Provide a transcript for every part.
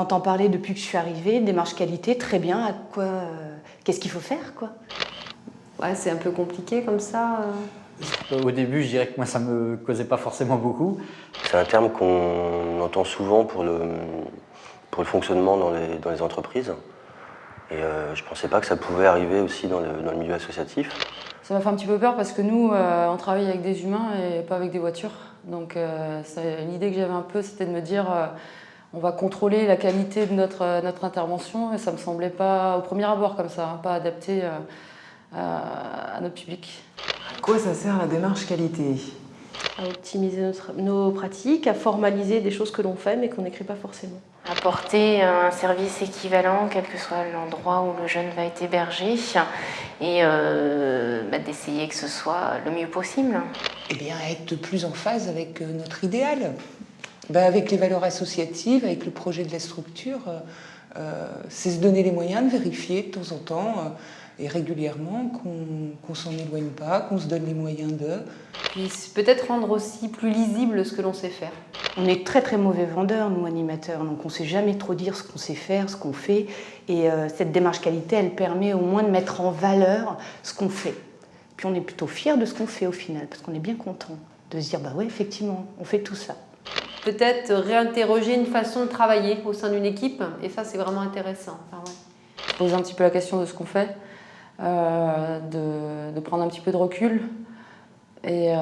entend parler depuis que je suis arrivée, démarche qualité, très bien, qu'est-ce qu'il faut faire, quoi? Ouais, c'est un peu compliqué comme ça. Au début, je dirais que moi, ça me causait pas forcément beaucoup. C'est un terme qu'on entend souvent pour le fonctionnement dans les entreprises. Et je ne pensais pas que ça pouvait arriver aussi dans le milieu associatif. Ça m'a fait un petit peu peur parce que nous, on travaille avec des humains et pas avec des voitures. Donc l'idée que j'avais un peu, c'était de me dire on va contrôler la qualité de notre intervention et ça me semblait pas, au premier abord comme ça, hein, pas adapté à notre public. À quoi ça sert la démarche qualité? À optimiser nos pratiques, à formaliser des choses que l'on fait mais qu'on n'écrit pas forcément. Apporter un service équivalent, quel que soit l'endroit où le jeune va être hébergé, et d'essayer que ce soit le mieux possible. Eh bien, être plus en phase avec notre idéal, avec les valeurs associatives, avec le projet de la structure. C'est se donner les moyens de vérifier de temps en temps et régulièrement qu'on s'en éloigne pas, qu'on se donne les moyens de... Puis peut-être rendre aussi plus lisible ce que l'on sait faire. On est très très mauvais vendeurs, nous animateurs, donc on ne sait jamais trop dire ce qu'on sait faire, ce qu'on fait. Et cette démarche qualité, elle permet au moins de mettre en valeur ce qu'on fait. Puis on est plutôt fiers de ce qu'on fait au final, parce qu'on est bien content de se dire, bah ouais, effectivement, on fait tout ça. Peut-être réinterroger une façon de travailler au sein d'une équipe, et ça c'est vraiment intéressant. Enfin, ouais. Poser un petit peu la question de ce qu'on fait, de prendre un petit peu de recul, et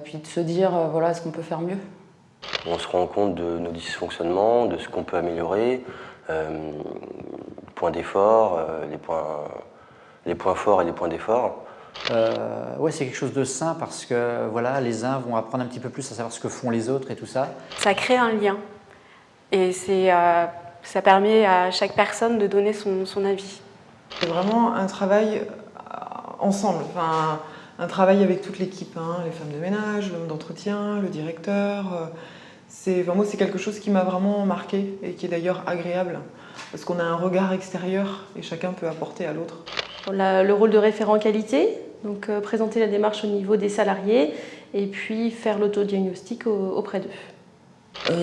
puis de se dire, voilà, est-ce qu'on peut faire mieux? On se rend compte de nos dysfonctionnements, de ce qu'on peut améliorer, points d'effort, les points forts et les points d'effort. Ouais, c'est quelque chose de sain parce que voilà, les uns vont apprendre un petit peu plus à savoir ce que font les autres et tout ça. Ça crée un lien et ça permet à chaque personne de donner son avis. C'est vraiment un travail ensemble, enfin, un travail avec toute l'équipe, hein, les femmes de ménage, l'homme d'entretien, le directeur. Moi, c'est quelque chose qui m'a vraiment marqué et qui est d'ailleurs agréable parce qu'on a un regard extérieur et chacun peut apporter à l'autre. On a le rôle de référent qualité, donc présenter la démarche au niveau des salariés et puis faire l'autodiagnostic auprès d'eux.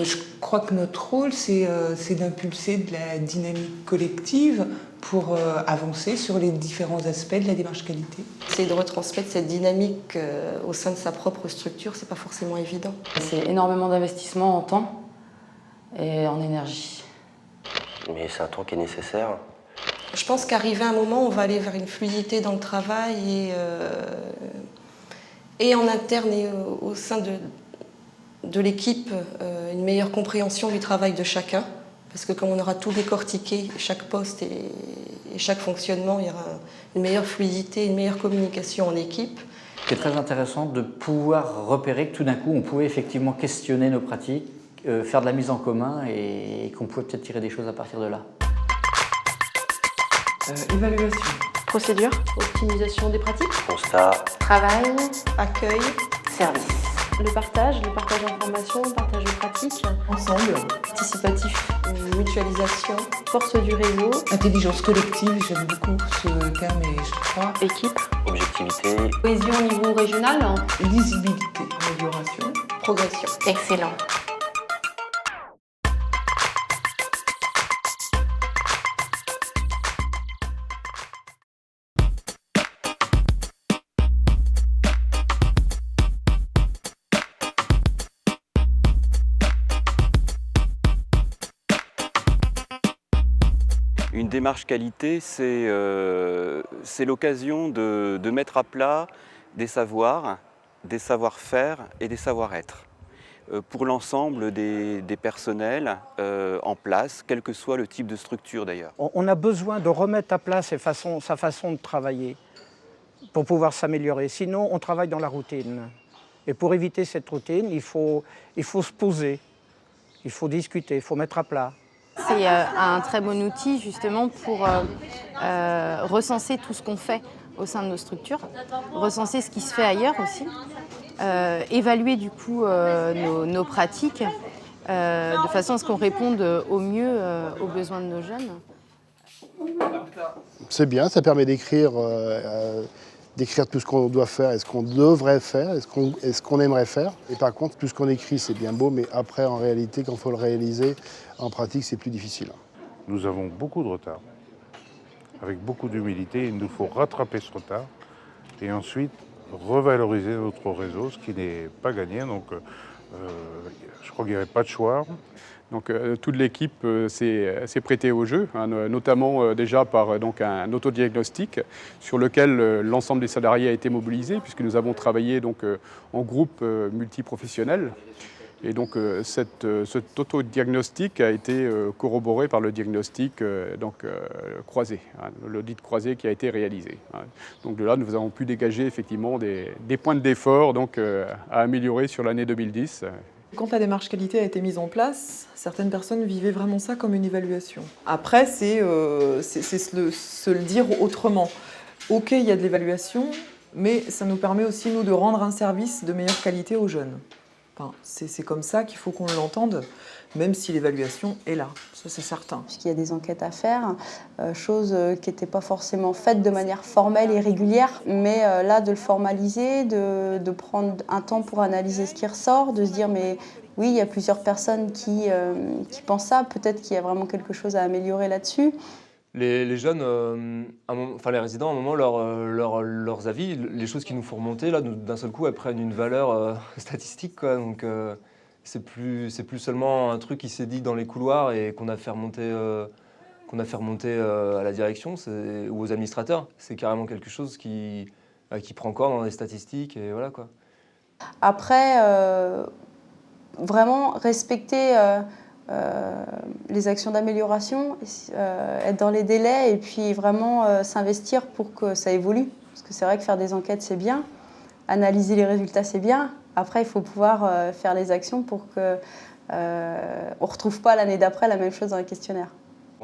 Je crois que notre rôle, c'est d'impulser de la dynamique collective pour avancer sur les différents aspects de la démarche qualité. C'est de retransmettre cette dynamique au sein de sa propre structure, c'est pas forcément évident. C'est énormément d'investissement en temps et en énergie. Mais c'est un temps qui est nécessaire. Je pense qu'arrivé à un moment, on va aller vers une fluidité dans le travail et en interne et au sein de l'équipe, une meilleure compréhension du travail de chacun. Parce que comme on aura tout décortiqué, chaque poste et chaque fonctionnement, il y aura une meilleure fluidité, une meilleure communication en équipe. C'est très intéressant de pouvoir repérer que tout d'un coup, on pouvait effectivement questionner nos pratiques, faire de la mise en commun et qu'on pouvait peut-être tirer des choses à partir de là. Évaluation. Procédure, optimisation des pratiques, Constat. Travail, Accueil, service. le partage d'informations, le partage de pratiques, Ensemble. participatif, mutualisation, force du réseau, Intelligence collective, j'aime beaucoup ce terme et je crois. équipe, Objectivité. Cohésion au niveau régional. Lisibilité. Amélioration. progression. Excellent. Une démarche qualité, c'est l'occasion de mettre à plat des savoirs, des savoir-faire et des savoir-être pour l'ensemble des personnels en place, quel que soit le type de structure d'ailleurs. On a besoin de remettre à plat sa façon de travailler pour pouvoir s'améliorer. Sinon, on travaille dans la routine. Et pour éviter cette routine, il faut se poser, il faut discuter, il faut mettre à plat. C'est un très bon outil justement pour recenser tout ce qu'on fait au sein de nos structures, recenser ce qui se fait ailleurs aussi, évaluer du coup nos pratiques de façon à ce qu'on réponde au mieux aux besoins de nos jeunes. C'est bien, ça permet d'écrire d'écrire tout ce qu'on doit faire et ce qu'on devrait faire et ce qu'on aimerait faire. Et par contre, tout ce qu'on écrit, c'est bien beau, mais après, en réalité, quand il faut le réaliser, en pratique, c'est plus difficile. Nous avons beaucoup de retard. Avec beaucoup d'humilité, il nous faut rattraper ce retard et ensuite revaloriser notre réseau, ce qui n'est pas gagné. Donc, je crois qu'il n'y avait pas de choix. Donc toute l'équipe s'est prêtée au jeu, hein, notamment déjà par donc, un autodiagnostic sur lequel l'ensemble des salariés a été mobilisé, puisque nous avons travaillé donc, en groupe multiprofessionnel. Et donc cet autodiagnostic a été corroboré par le diagnostic croisé, hein, l'audit croisé qui a été réalisé. Hein. Donc de là, nous avons pu dégager effectivement des points d'effort à améliorer sur l'année 2010. Quand la démarche qualité a été mise en place, certaines personnes vivaient vraiment ça comme une évaluation. Après, c'est se le dire autrement. Ok, il y a de l'évaluation, mais ça nous permet aussi, nous, de rendre un service de meilleure qualité aux jeunes. Enfin, c'est comme ça qu'il faut qu'on l'entende, même si l'évaluation est là, ça c'est certain. Puisqu'il y a des enquêtes à faire, chose qui n'était pas forcément faite de manière formelle et régulière, mais là de le formaliser, de prendre un temps pour analyser ce qui ressort, de se dire mais oui, il y a plusieurs personnes qui pensent ça, peut-être qu'il y a vraiment quelque chose à améliorer là-dessus. Les jeunes, enfin les résidents, à un moment, leurs avis, les choses qui nous font remonter, là, d'un seul coup, elles prennent une valeur statistique, quoi. Donc, c'est plus seulement un truc qui s'est dit dans les couloirs et qu'on a fait remonter, à la direction ou aux administrateurs. C'est carrément quelque chose qui prend corps dans les statistiques et voilà, quoi. Après, vraiment respecter les actions d'amélioration, être dans les délais et puis vraiment s'investir pour que ça évolue. Parce que c'est vrai que faire des enquêtes, c'est bien. Analyser les résultats, c'est bien. Après, il faut pouvoir faire les actions pour qu'on ne retrouve pas l'année d'après la même chose dans les questionnaires.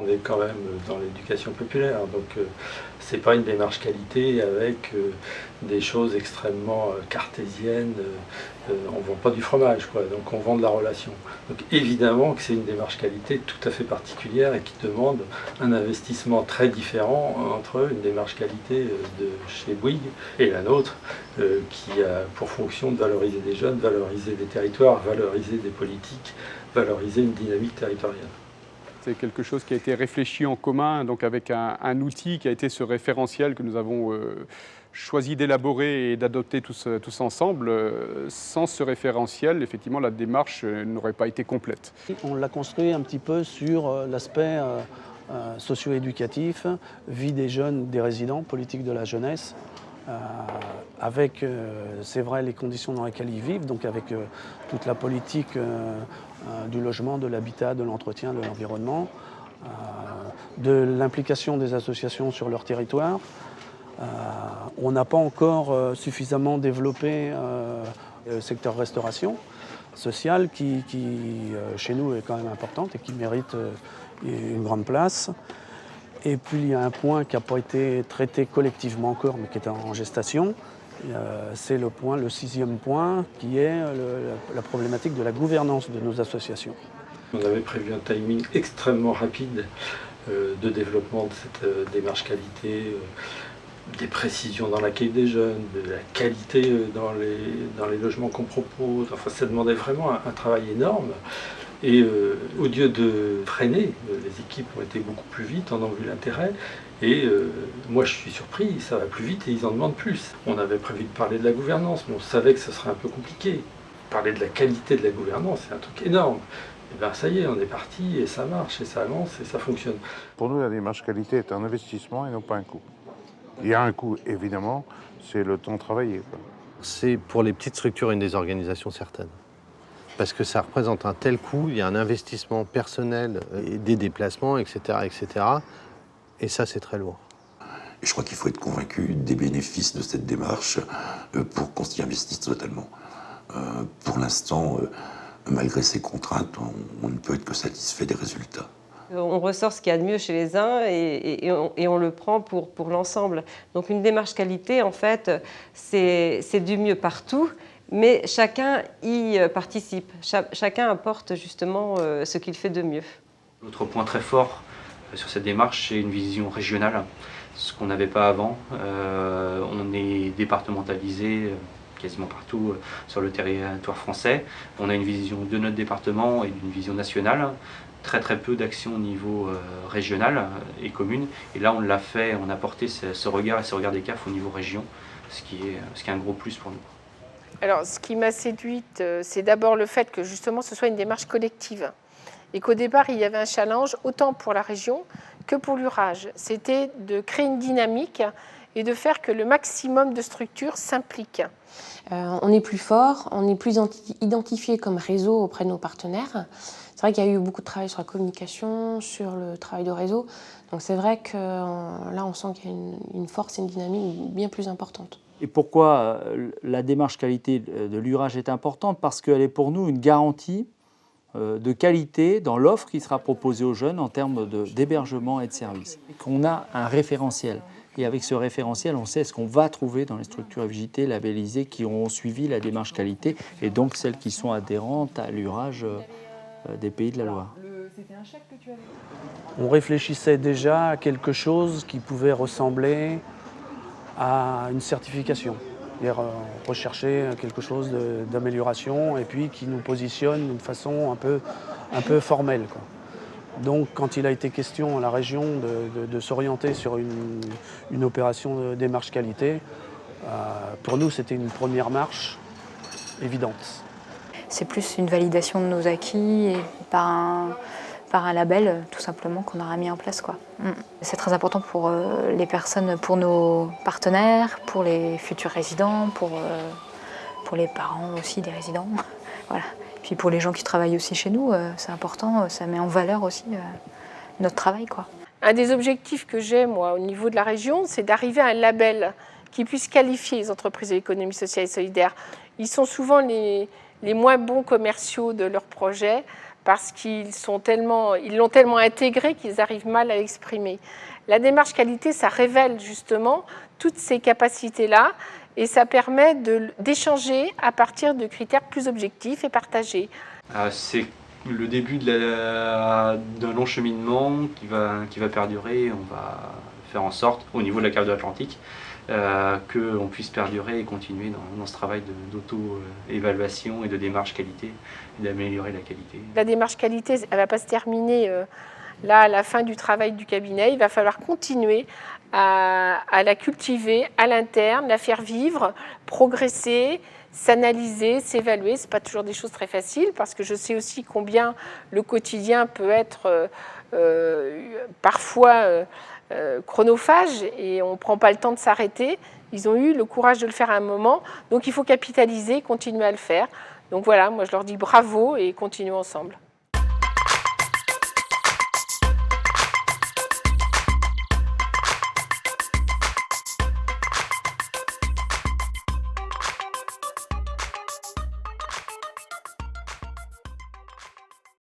On est quand même dans l'éducation populaire, donc c'est pas une démarche qualité avec des choses extrêmement cartésiennes. On vend pas du fromage, quoi, donc on vend de la relation. Donc évidemment que c'est une démarche qualité tout à fait particulière et qui demande un investissement très différent entre une démarche qualité de chez Bouygues et la nôtre, qui a pour fonction de valoriser des jeunes, valoriser des territoires, valoriser des politiques, valoriser une dynamique territoriale. C'est quelque chose qui a été réfléchi en commun, donc avec un outil qui a été ce référentiel que nous avons choisi d'élaborer et d'adopter tous ensemble. Sans ce référentiel, effectivement, la démarche n'aurait pas été complète. On l'a construit un petit peu sur l'aspect socio-éducatif, vie des jeunes, des résidents, politique de la jeunesse, avec, c'est vrai, les conditions dans lesquelles ils vivent, donc avec toute la politique du logement, de l'habitat, de l'entretien, de l'environnement, de l'implication des associations sur leur territoire. On n'a pas encore suffisamment développé le secteur restauration sociale qui chez nous est quand même importante et qui mérite une grande place. Et puis il y a un point qui n'a pas été traité collectivement encore mais qui est en gestation. C'est le 6e point, qui est la problématique de la gouvernance de nos associations. On avait prévu un timing extrêmement rapide de développement de cette démarche qualité, des précisions dans l'accueil des jeunes, de la qualité dans les logements qu'on propose. Enfin, ça demandait vraiment un travail énorme. Et au lieu de freiner, les équipes ont été beaucoup plus vite, en ont vu l'intérêt. Et moi je suis surpris, ça va plus vite et ils en demandent plus. On avait prévu de parler de la gouvernance, mais on savait que ce serait un peu compliqué. Parler de la qualité de la gouvernance, c'est un truc énorme. Et bien ça y est, on est parti et ça marche et ça avance et ça fonctionne. Pour nous, la démarche qualité est un investissement et non pas un coût. Il y a un coût, évidemment, c'est le temps travaillé. C'est pour les petites structures une désorganisation certaine. Parce que ça représente un tel coût, il y a un investissement personnel, des déplacements, etc., etc. Et ça, c'est très lourd. Et je crois qu'il faut être convaincu des bénéfices de cette démarche pour qu'on s'y investisse totalement. Pour l'instant, malgré ces contraintes, on ne peut être que satisfait des résultats. On ressort ce qu'il y a de mieux chez les uns et on le prend pour l'ensemble. Donc une démarche qualité, en fait, c'est du mieux partout, mais chacun y participe. Chacun apporte justement ce qu'il fait de mieux. L'autre point très fort sur cette démarche, c'est une vision régionale, ce qu'on n'avait pas avant. On est départementalisé quasiment partout sur le territoire français. On a une vision de notre département et une vision nationale. Très peu d'actions au niveau régional et commune. Et là, on l'a fait, on a porté ce regard et ce regard des CAF au niveau région, ce qui est un gros plus pour nous. Alors, ce qui m'a séduite, c'est d'abord le fait que justement ce soit une démarche collective. Et qu'au départ, il y avait un challenge autant pour la région que pour l'Urage. C'était de créer une dynamique et de faire que le maximum de structures s'impliquent. On est plus fort, on est plus identifié comme réseau auprès de nos partenaires. C'est vrai qu'il y a eu beaucoup de travail sur la communication, sur le travail de réseau. Donc c'est vrai que là, on sent qu'il y a une force et une dynamique bien plus importante. Et pourquoi la démarche qualité de l'Urage est importante? Parce qu'elle est pour nous une garantie de qualité dans l'offre qui sera proposée aux jeunes en termes d'hébergement et de services. Qu'on a un référentiel. Et avec ce référentiel, on sait ce qu'on va trouver dans les structures FJT labellisées qui ont suivi la démarche qualité et donc celles qui sont adhérentes à l'Urage des Pays de la Loire. On réfléchissait déjà à quelque chose qui pouvait ressembler à une certification. C'est-à-dire rechercher quelque chose d'amélioration et puis qui nous positionne d'une façon un peu formelle, quoi. Donc quand il a été question à la région de s'orienter sur une opération de démarche qualité, pour nous c'était une première marche évidente. C'est plus une validation de nos acquis et par un label tout simplement qu'on aura mis en place, quoi. C'est très important pour les personnes, pour nos partenaires, pour les futurs résidents, pour les parents aussi des résidents. Voilà. Puis pour les gens qui travaillent aussi chez nous, c'est important, ça met en valeur aussi notre travail, quoi. Un des objectifs que j'ai, moi, au niveau de la région, c'est d'arriver à un label qui puisse qualifier les entreprises de l'économie sociale et solidaire. Ils sont souvent les moins bons commerciaux de leurs projets parce qu'ils l'ont tellement intégré qu'ils arrivent mal à l'exprimer. La démarche qualité, ça révèle justement toutes ces capacités-là et ça permet d'échanger à partir de critères plus objectifs et partagés. C'est le début d'un long cheminement qui va perdurer. On va faire en sorte, au niveau de la carte de l'Atlantique, qu'on puisse perdurer et continuer dans ce travail d'auto-évaluation et de démarche qualité, et d'améliorer la qualité. La démarche qualité, elle ne va pas se terminer là à la fin du travail du cabinet. Il va falloir continuer à la cultiver à l'interne, la faire vivre, progresser, s'analyser, s'évaluer. Ce n'est pas toujours des choses très faciles parce que je sais aussi combien le quotidien peut être parfois chronophage et on ne prend pas le temps de s'arrêter. Ils ont eu le courage de le faire à un moment, donc il faut capitaliser, continuer à le faire. Donc voilà, moi je leur dis bravo et continuons ensemble.